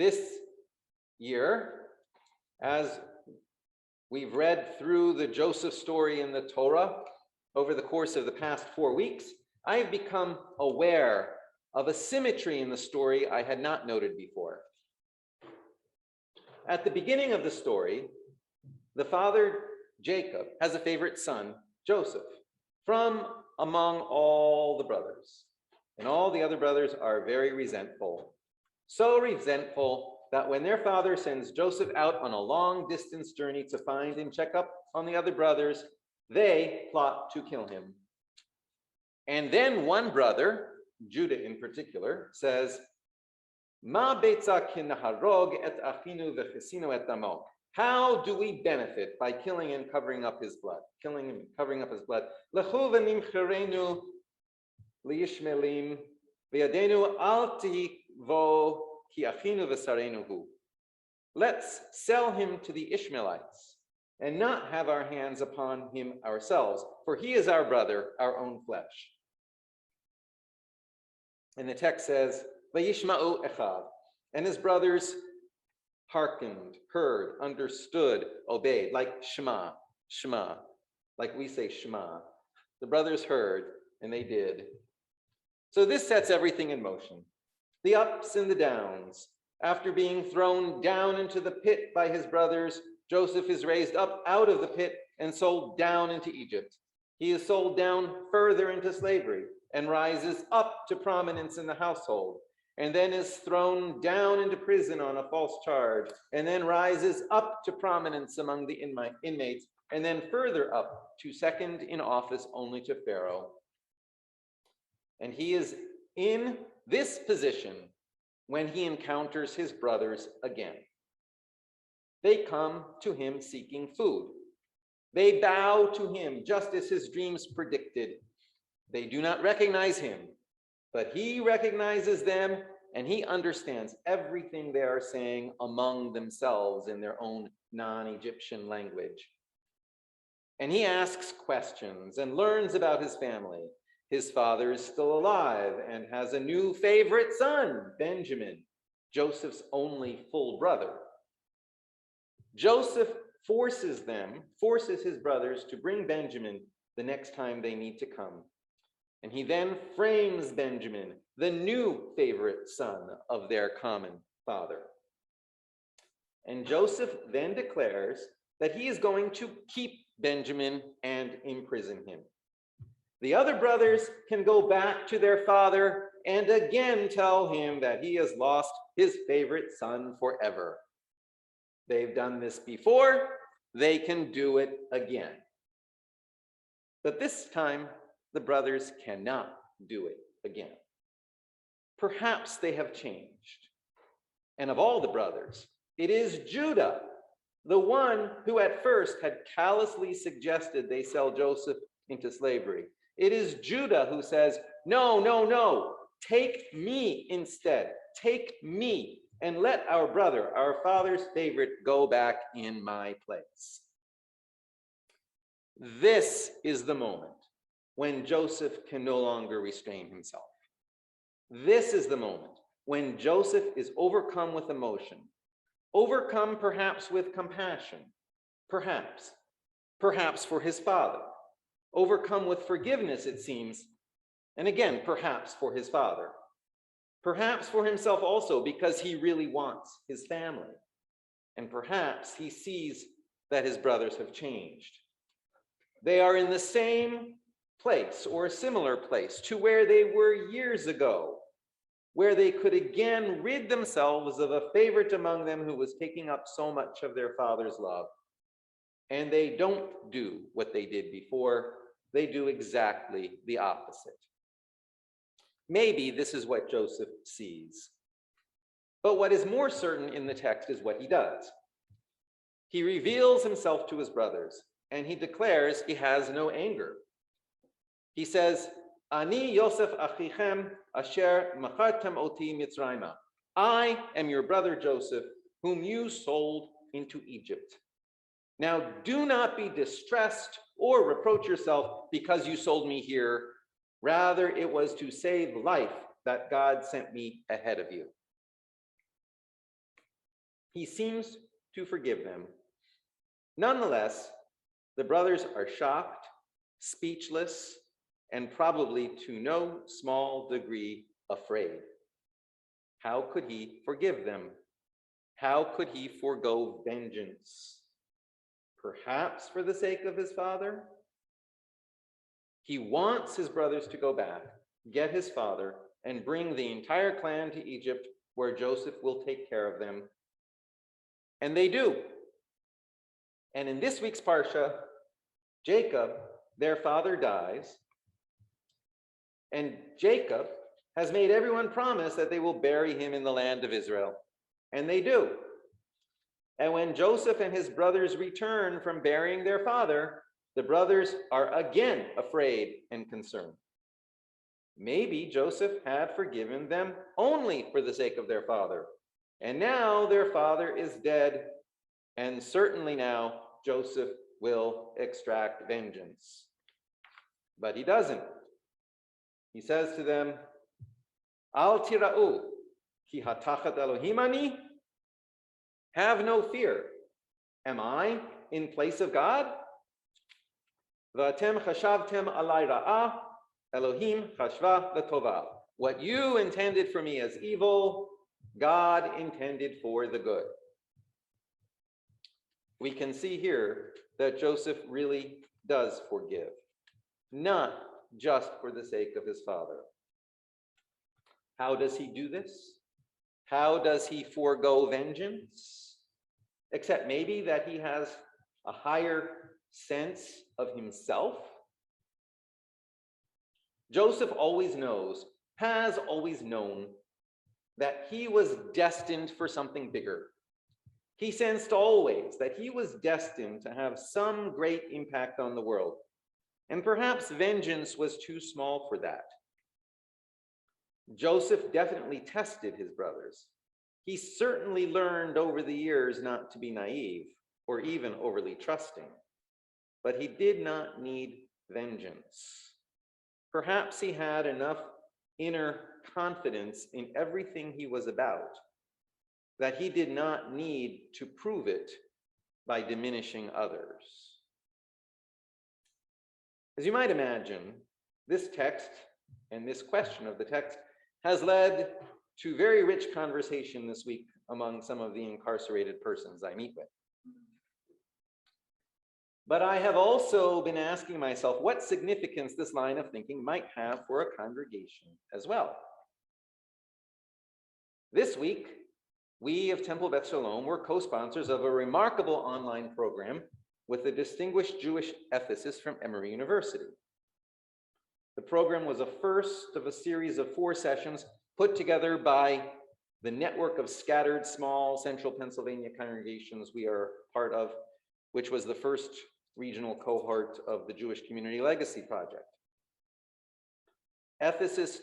This year, as we've read through the Joseph story in the Torah over the course of the past 4 weeks, I have become aware of a symmetry in the story I had not noted before. At the beginning of the story, the father, Jacob, has a favorite son, Joseph, from among all the brothers. And all the other brothers are very resentful. So resentful that when their father sends Joseph out on a long distance journey to find and check up on the other brothers, they plot to kill him. And then one brother, Judah in particular, says, Ma betza kinaharog et achinu v'chesinu et damo. How do we benefit by killing and covering up his blood? Killing him and covering up his blood. Lechu v'nimcherenu liyishmelim v'yadenu al tivo ki achinu v'sarenu hu. Let's sell him to the Ishmaelites and not have our hands upon him ourselves, for he is our brother, our own flesh. And the text says, Vayishma'u echad, and his brothers hearkened, heard, understood, obeyed, like Shema, Shema, like we say Shema. The brothers heard, and they did. So this sets everything in motion. The ups and the downs. After being thrown down into the pit by his brothers, Joseph is raised up out of the pit and sold down into Egypt. He is sold down further into slavery and rises up to prominence in the household, and then is thrown down into prison on a false charge, and then rises up to prominence among the inmates, and then further up to second in office only to Pharaoh. And he is in this position when he encounters his brothers again. They come to him seeking food. They bow to him just as his dreams predicted. They do not recognize him, but he recognizes them, and he understands everything they are saying among themselves in their own non-Egyptian language. And he asks questions and learns about his family. His father is still alive and has a new favorite son, Benjamin, Joseph's only full brother. Joseph forces his brothers to bring Benjamin the next time they need to come. And he then frames Benjamin, the new favorite son of their common father. And Joseph then declares that he is going to keep Benjamin and imprison him. The other brothers can go back to their father and again tell him that he has lost his favorite son forever. They've done this before, they can do it again. But this time, the brothers cannot do it again. Perhaps they have changed. And of all the brothers, it is Judah, the one who at first had callously suggested they sell Joseph into slavery. It is Judah who says, no, take me instead. Take me and let our brother, our father's favorite, go back in my place. This is the moment when Joseph can no longer restrain himself. This is the moment when Joseph is overcome with emotion, overcome perhaps with compassion, perhaps for his father, overcome with forgiveness, it seems, and again, perhaps for his father, perhaps for himself also, because he really wants his family, and perhaps he sees that his brothers have changed. They are in the same place or a similar place to where they were years ago, where they could again rid themselves of a favorite among them who was taking up so much of their father's love. And they don't do what they did before, they do exactly the opposite. Maybe this is what Joseph sees. But what is more certain in the text is what he does. He reveals himself to his brothers, and he declares he has no anger. He says, Ani Yosef achichem asher machartem oti Mitzrayma. I am your brother Joseph, whom you sold into Egypt. Now do not be distressed or reproach yourself because you sold me here. Rather, it was to save life that God sent me ahead of you. He seems to forgive them. Nonetheless, the brothers are shocked, speechless, and probably to no small degree afraid. How could he forgive them? How could he forego vengeance? Perhaps for the sake of his father? He wants his brothers to go back, get his father, and bring the entire clan to Egypt, where Joseph will take care of them. And they do. And in this week's Parsha, Jacob, their father, dies. And Jacob has made everyone promise that they will bury him in the land of Israel. And they do. And when Joseph and his brothers return from burying their father, the brothers are again afraid and concerned. Maybe Joseph had forgiven them only for the sake of their father. And now their father is dead. And certainly now Joseph will extract vengeance. But he doesn't. He says to them, Al tira'u ki hatachat Elohim ani. Have no fear. Am I in place of God? V'atem chashavtem alai ra'ah, Elohim chashva l'tova. What you intended for me as evil, God intended for the good. We can see here that Joseph really does forgive, not just for the sake of his father. How does he do this? How does he forego vengeance? Except maybe that he has a higher sense of himself. Joseph always knows, has always known, that he was destined for something bigger. He sensed always that he was destined to have some great impact on the world. And perhaps vengeance was too small for that. Joseph definitely tested his brothers. He certainly learned over the years not to be naive or even overly trusting. But he did not need vengeance. Perhaps he had enough inner confidence in everything he was about that he did not need to prove it by diminishing others. As you might imagine, this text and this question of the text has led to very rich conversation this week among some of the incarcerated persons I meet with. But I have also been asking myself what significance this line of thinking might have for a congregation as well. This week, we of Temple Beth Shalom were co-sponsors of a remarkable online program with a distinguished Jewish ethicist from Emory University. The program was a first of a series of 4 sessions put together by the network of scattered small central Pennsylvania congregations we are part of, which was the first regional cohort of the Jewish Community Legacy Project. Ethicist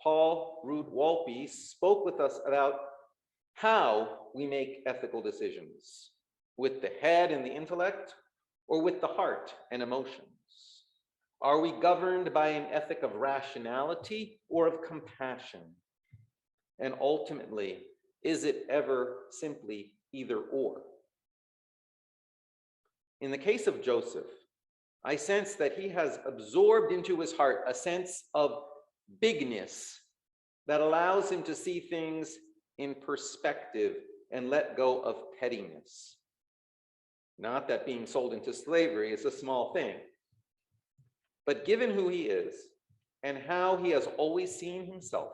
Paul Root Walpe spoke with us about how we make ethical decisions, with the head and the intellect, or with the heart and emotions. Are we governed by an ethic of rationality or of compassion? And ultimately, is it ever simply either or? In the case of Joseph, I sense that he has absorbed into his heart a sense of bigness that allows him to see things in perspective and let go of pettiness. Not that being sold into slavery is a small thing, but given who he is and how he has always seen himself,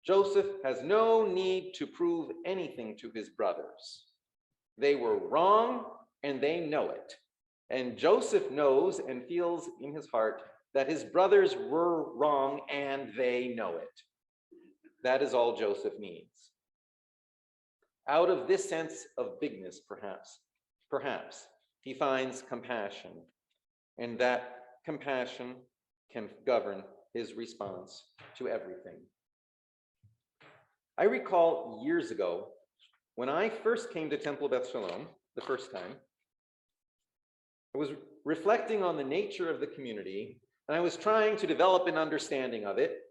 Joseph has no need to prove anything to his brothers. They were wrong and they know it. And Joseph knows and feels in his heart that his brothers were wrong and they know it. That is all Joseph needs. Out of this sense of bigness, perhaps he finds compassion, and that compassion can govern his response to everything. I recall years ago, when I first came to Temple Beth Shalom, the first time, I was reflecting on the nature of the community, and I was trying to develop an understanding of it.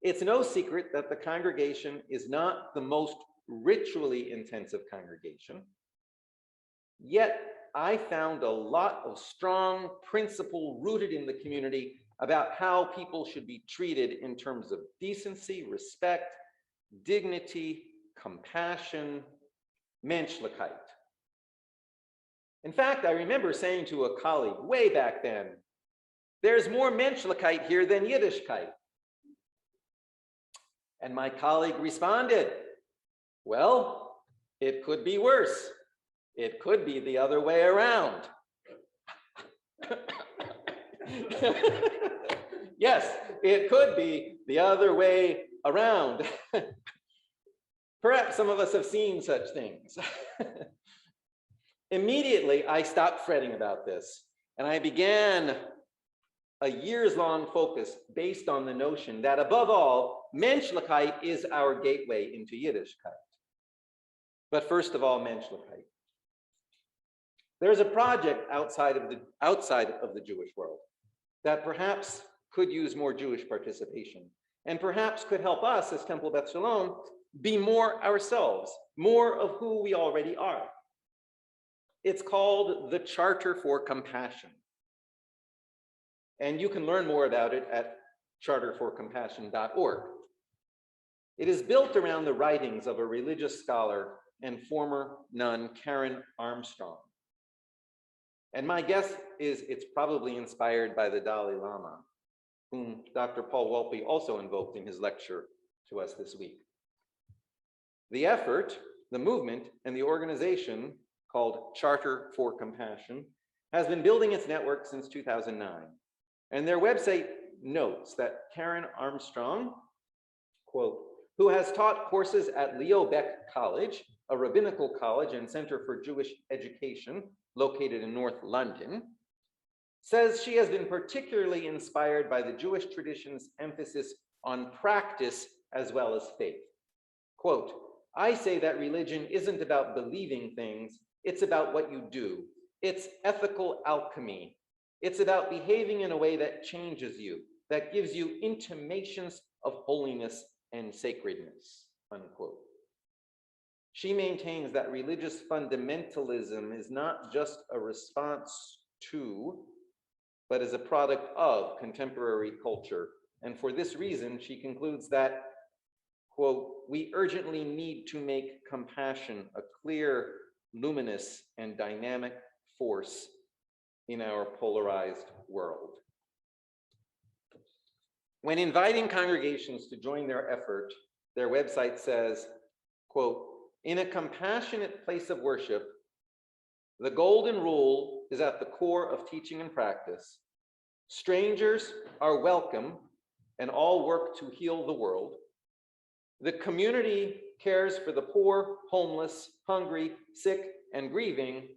It's no secret that the congregation is not the most ritually intensive congregation. Yet I found a lot of strong principle rooted in the community about how people should be treated in terms of decency, respect, dignity, compassion, menschlichkeit. In fact, I remember saying to a colleague way back then, there's more menschlichkeit here than Yiddishkeit. And my colleague responded, well, it could be worse. It could be the other way around. Yes, it could be the other way around. Perhaps some of us have seen such things. Immediately, I stopped fretting about this, and I began a years-long focus based on the notion that, above all, menschlichkeit is our gateway into Yiddishkeit. But first of all, menschlichkeit. There's a project outside of the Jewish world that perhaps could use more Jewish participation, and perhaps could help us as Temple Beth Shalom be more ourselves, more of who we already are. It's called the Charter for Compassion. And you can learn more about it at charterforcompassion.org. It is built around the writings of a religious scholar and former nun, Karen Armstrong. And my guess is it's probably inspired by the Dalai Lama, whom Dr. Paul Wolpe also invoked in his lecture to us this week. The effort, the movement, and the organization called Charter for Compassion has been building its network since 2009. And their website notes that Karen Armstrong, quote, who has taught courses at Leo Beck College, a rabbinical college and center for Jewish education located in North London, says she has been particularly inspired by the Jewish tradition's emphasis on practice as well as faith. Quote, I say that religion isn't about believing things, it's about what you do. It's ethical alchemy. It's about behaving in a way that changes you, that gives you intimations of holiness and sacredness, unquote. She maintains that religious fundamentalism is not just a response to, but is a product of contemporary culture. And for this reason, she concludes that, quote, we urgently need to make compassion a clear, luminous, and dynamic force in our polarized world. When inviting congregations to join their effort, their website says, quote, in a compassionate place of worship, the golden rule is at the core of teaching and practice. Strangers are welcome and all work to heal the world. The community cares for the poor, homeless, hungry, sick, and grieving,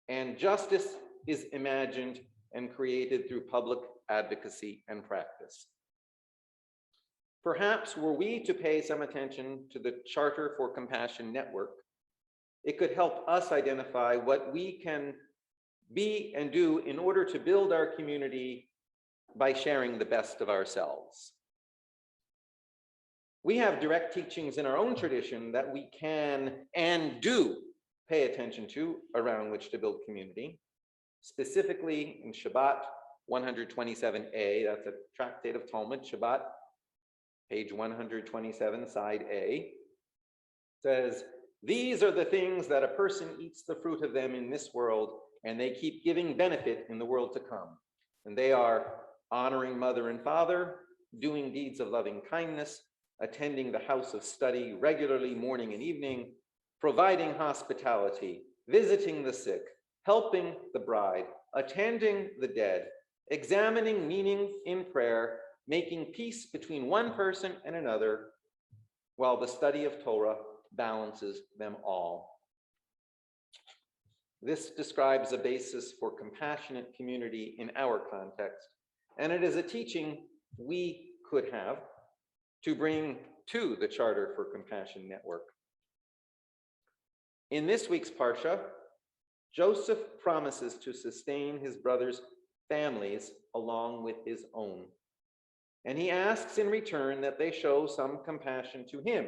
and justice is imagined and created through public advocacy and practice. Perhaps were we to pay some attention to the Charter for Compassion Network, it could help us identify what we can be and do in order to build our community by sharing the best of ourselves. We have direct teachings in our own tradition that we can and do pay attention to around which to build community. Specifically in Shabbat 127a, that's a tractate of Talmud, Shabbat, page 127, side A, says, these are the things that a person eats the fruit of them in this world, and they keep giving benefit in the world to come. And they are honoring mother and father, doing deeds of loving kindness, attending the house of study regularly morning and evening, providing hospitality, visiting the sick, helping the bride, attending the dead, examining meaning in prayer, making peace between one person and another, while the study of Torah balances them all. This describes a basis for compassionate community in our context, and it is a teaching we could have to bring to the Charter for Compassion Network. In this week's Parsha, Joseph promises to sustain his brothers' families along with his own. And he asks in return that they show some compassion to him.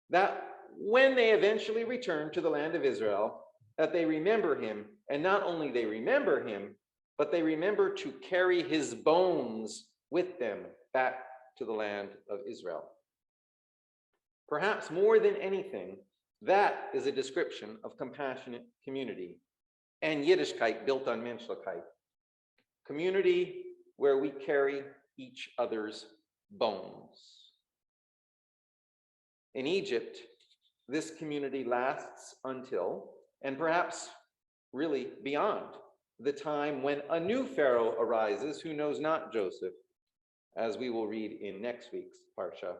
That when they eventually return to the land of Israel, that they remember him, and not only they remember him, but they remember to carry his bones with them back to the land of Israel. Perhaps more than anything, that is a description of compassionate community and Yiddishkeit built on Menschlichkeit. Community where we carry each other's bones. In Egypt, this community lasts until, and perhaps really beyond, the time when a new Pharaoh arises who knows not Joseph, as we will read in next week's Parsha.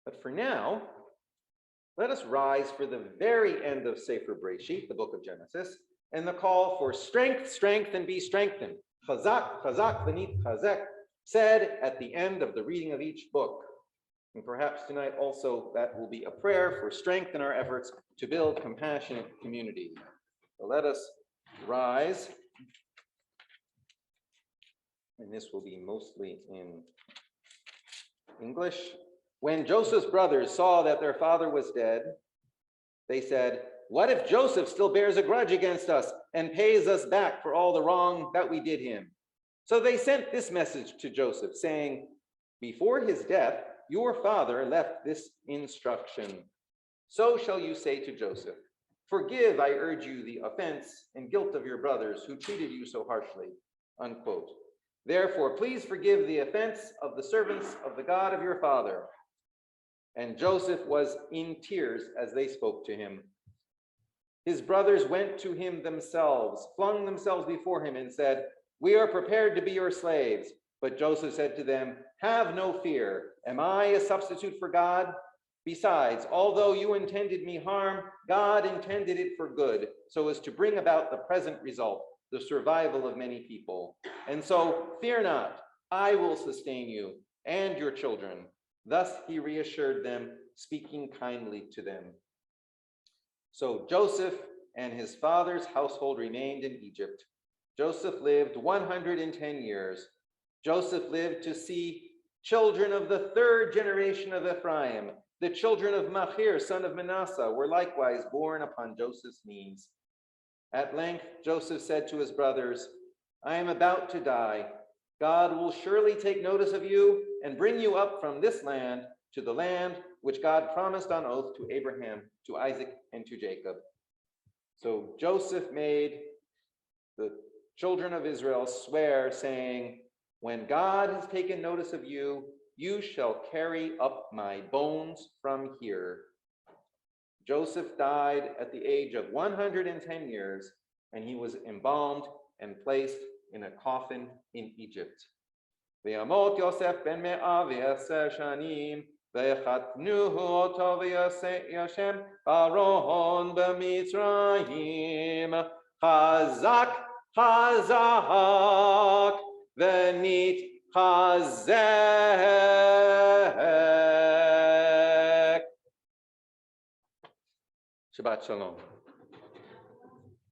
But for now, let us rise for the very end of Sefer Breshit, the book of Genesis, and the call for strength, strength, and be strengthened. Chazak, chazak, v'nit chazek, said at the end of the reading of each book. And perhaps tonight also that will be a prayer for strength in our efforts to build compassionate community. So let us rise. And this will be mostly in English. When Joseph's brothers saw that their father was dead, they said, "What if Joseph still bears a grudge against us and pays us back for all the wrong that we did him?" So they sent this message to Joseph, saying, "Before his death, your father left this instruction. So shall you say to Joseph, 'Forgive, I urge you, the offense and guilt of your brothers who treated you so harshly.'" Unquote. "Therefore, please forgive the offense of the servants of the God of your father." And Joseph was in tears as they spoke to him. His brothers went to him themselves, flung themselves before him, and said, "We are prepared to be your slaves." But Joseph said to them, "Have no fear. Am I a substitute for God? Besides, although you intended me harm, God intended it for good, so as to bring about the present result, the survival of many people. And so, fear not, I will sustain you and your children." Thus he reassured them, speaking kindly to them. So Joseph and his father's household remained in Egypt. Joseph lived 110 years. Joseph lived to see children of the third generation of Ephraim. The children of Machir, son of Manasseh, were likewise born upon Joseph's knees. At length, Joseph said to his brothers, "I am about to die. God will surely take notice of you and bring you up from this land to the land which God promised on oath to Abraham, to Isaac, and to Jacob." So Joseph made the children of Israel swear, saying, "When God has taken notice of you, you shall carry up my bones from here." Joseph died at the age of 110 years, and he was embalmed and placed in a coffin in Egypt. V'yamot Yosef ben 110 shanim, v'yechatnuhu oto v'yashem Paron b'Mitzrayim. Chazak, chazak, v'nit chazek. Shabbat Shalom.